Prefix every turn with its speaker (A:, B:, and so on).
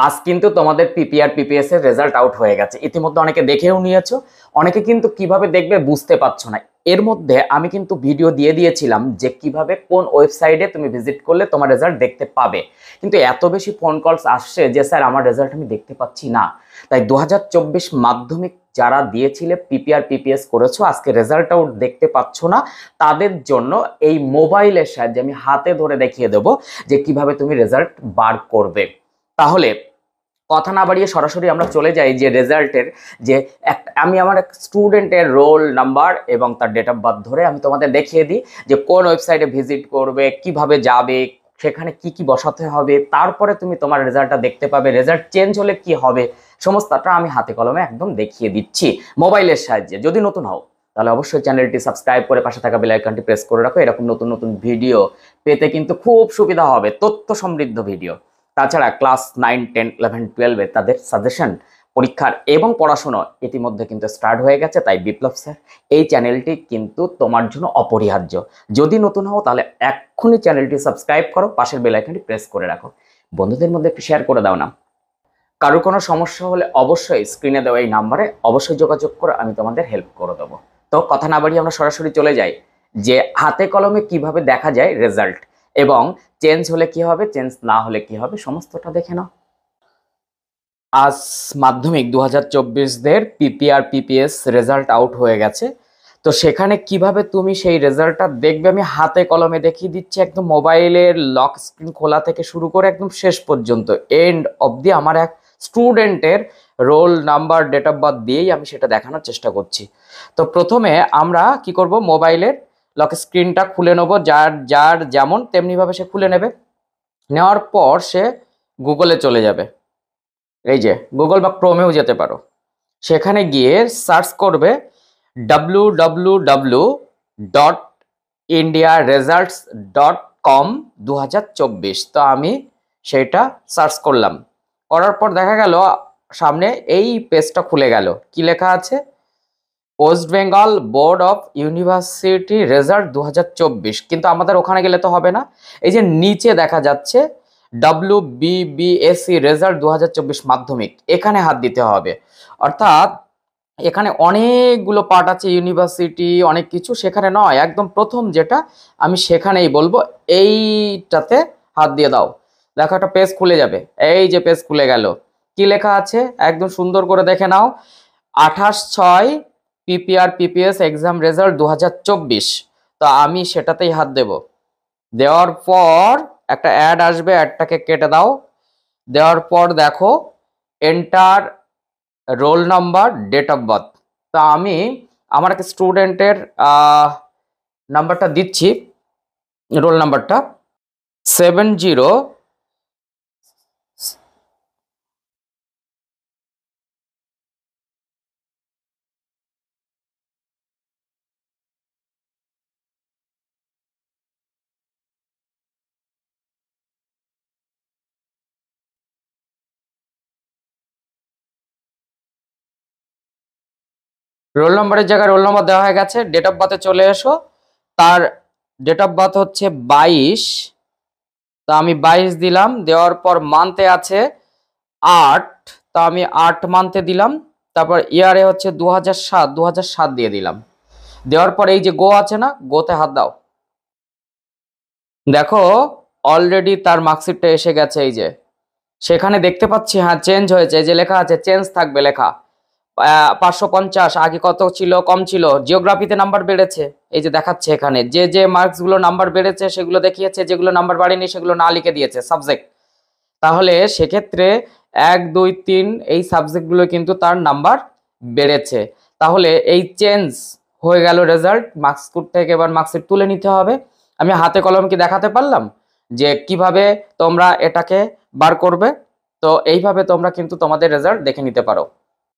A: আজ কিন্তু তোমাদের পিপিআর পিপিএস এর রেজাল্ট আউট হয়ে গেছে। ইতিমধ্যে অনেকে দেখেও নিয়েছো, অনেকে কিন্তু কিভাবে দেখবে বুঝতে পারছো না। এর মধ্যে আমি কিন্তু ভিডিও দিয়ে দিয়েছিলাম যে কিভাবে কোন ওয়েবসাইটে তুমি ভিজিট করলে তোমার রেজাল্ট দেখতে পাবে, কিন্তু এত বেশি ফোন কলস আসছে যে স্যার আমার রেজাল্ট আমি দেখতে পাচ্ছি না। তাই 2024 মাধ্যমিক যারা দিয়েছিলে পিপিআর পিপিএস করেছো, আজকে রেজাল্ট আউট দেখতে পাচ্ছ না, তাদের জন্য এই মোবাইলের সাহায্যে আমি হাতে ধরে দেখিয়ে দেবো যে কিভাবে তুমি রেজাল্ট বার করবে। তাহলে কথা না বাড়িয়ে সরাসরি আমরা চলে যাই যে রেজাল্টের যে আমি আমার এক স্টুডেন্টের রোল নাম্বার এবং তার ডেট অফ বার্থ ধরে আমি তোমাদের দেখিয়ে দিই যে কোন ওয়েবসাইটে ভিজিট করবে, কিভাবে যাবে, সেখানে কি কি বসাতে হবে, তারপরে তুমি তোমার রেজাল্টটা দেখতে পাবে। রেজাল্ট চেঞ্জ হলে কি হবে সমস্তটা আমি হাতে কলমে একদম দেখিয়ে দিচ্ছি মোবাইলের সাহায্যে। যদি নতুন হও তাহলে অবশ্যই চ্যানেলটি সাবস্ক্রাইব করে পাশে থাকা বেল আইকনটি প্রেস করে রাখো। এরকম নতুন নতুন ভিডিও পেতে কিন্তু খুব সুবিধা হবে, তথ্য সমৃদ্ধ ভিডিও। তাছাড়া ক্লাস 9, 10, 11, 12 তাদের সাজেশন পরীক্ষার এবং পড়াশোনা ইতিমধ্যে কিন্তু স্টার্ট হয়ে গেছে। তাই বিপ্লব স্যার এই চ্যানেলটি কিন্তু তোমার জন্য অপরিহার্য। যদি নতুন হও তাহলে এক্ষুনি চ্যানেলটি সাবস্ক্রাইব করো, পাশের বেল আইকনটি প্রেস করে রাখো, বন্ধুদের মধ্যে একটু শেয়ার করে দাও না। কারো কোনো সমস্যা হলে অবশ্যই স্ক্রিনে দেওয়া এই নাম্বারে অবশ্যই যোগাযোগ করে আমি তোমাদের হেল্প করে দেবো। তো কথা না বাড়িয়ে আমরা সরাসরি চলে যাই যে হাতে কলমে কিভাবে দেখা যায় রেজাল্ট, এবং চেঞ্জ হলে কি হবে, চেঞ্জ না হলে কি হবে, সমস্তটা দেখে নাও। আজ মাধ্যমিক 2024দের পিপিআর পিপিএস রেজাল্ট আউট হয়ে গেছে। তো সেখানে কিভাবে তুমি সেই রেজাল্টটা দেখবে আমি হাতে কলমে দেখিয়ে দিচ্ছি। একদম মোবাইলের লক স্ক্রিন খোলা থেকে শুরু করে একদম শেষ পর্যন্ত এন্ড অবধি আমার এক স্টুডেন্টের roll number date of birth দিয়েই আমি সেটা দেখানোর চেষ্টা করছি। তো প্রথমে আমরা কি করব, মোবাইলের লক স্ক্রিনটা খুলে নেবো। যার যার যেমন তেমনিভাবে সে খুলে নেবে। নেওয়ার পর সে গুগলে চলে যাবে। এই যে গুগল বা ক্রোমেও যেতে পারো। সেখানে গিয়ে সার্চ করবে www.indiaresults.com 2024। তো আমি সেটা সার্চ করলাম, করার পর দেখা গেল সামনে এই পেজটা খুলে গেল। কি লেখা আছে? West Bengal board of university result 2024। কিন্তু আমাদের ওখানে গেলে তো হবে না, এই যে নিচে দেখা যাচ্ছে WBBSC রেজাল্ট 2024 মাধ্যমিক, এখানে হাত দিতে হবে। অর্থাৎ এখানে অনেকগুলো পার্ট আছে, ইউনিভার্সিটি অনেক কিছু, সেখানে নয়, একদম প্রথম যেটা আমি সেখানেই বলবো এইটাতে হাত দিয়ে দাও। দেখো একটা পেজ খুলে যাবে, এই যে পেজ খুলে গেল। কি লেখা আছে একদম সুন্দর করে দেখে নাও, 28/6 পিপিআর পিপিএস এক্সাম রেজাল্ট 2024। তো আমি সেটাতেই হাত দেব। দেওয়ার পর একটা অ্যাড আসবে, অ্যাডটাকে কেটে দাও। দেওয়ার পর দেখো enter roll number date of birth. তা আমি আমার একটা স্টুডেন্টের নাম্বারটা দিচ্ছি, রোল নাম্বারটা 70। রোল নাম্বারের জায়গায় রোল নাম্বার দেওয়া হয়ে গেছে। ডেট অফ বার্থে চলে এসো। তার ডেট অফ বার্থ হচ্ছে 22। তা আমি 22 দিলাম। দেওয়ার পর মান্থে আছে 8, তা আমি 8 মান্থে দিলাম। তারপর ইয়ারে হচ্ছে 2007 দিয়ে দিলাম। দেওয়ার পর এই যে গো আছে না, গোতে হাত দাও। দেখো অলরেডি তার মার্কশিটটা এসে গেছে। এই যে সেখানে দেখতে পাচ্ছি হ্যাঁ চেঞ্জ হয়েছে, যে লেখা আছে চেঞ্জ থাকবে লেখা 550। আগে কত ছিল, কম ছিল। জিওগ্রাফিতে নাম্বার বেড়েছে, এই যে দেখাচ্ছে এখানে যে যে মার্কসগুলো নাম্বার বেড়েছে সেগুলো দেখিয়েছে, যেগুলো নাম্বার বাড়েনি সেগুলো না লিখে দিয়েছে সাবজেক্ট। তাহলে সেক্ষেত্রে 1, 2, 3 এই সাবজেক্টগুলো কিন্তু তার নাম্বার বেড়েছে। তাহলে এই চেঞ্জ হয়ে গেল রেজাল্ট। মার্কশিট থেকে এবার মার্কশিট তুলে নিতে হবে। আমি হাতে কলম কি দেখাতে পারলাম যে কিভাবে তোমরা এটাকে বার করবে। তো এইভাবে তোমরা কিন্তু তোমাদের রেজাল্ট দেখে নিতে পারো।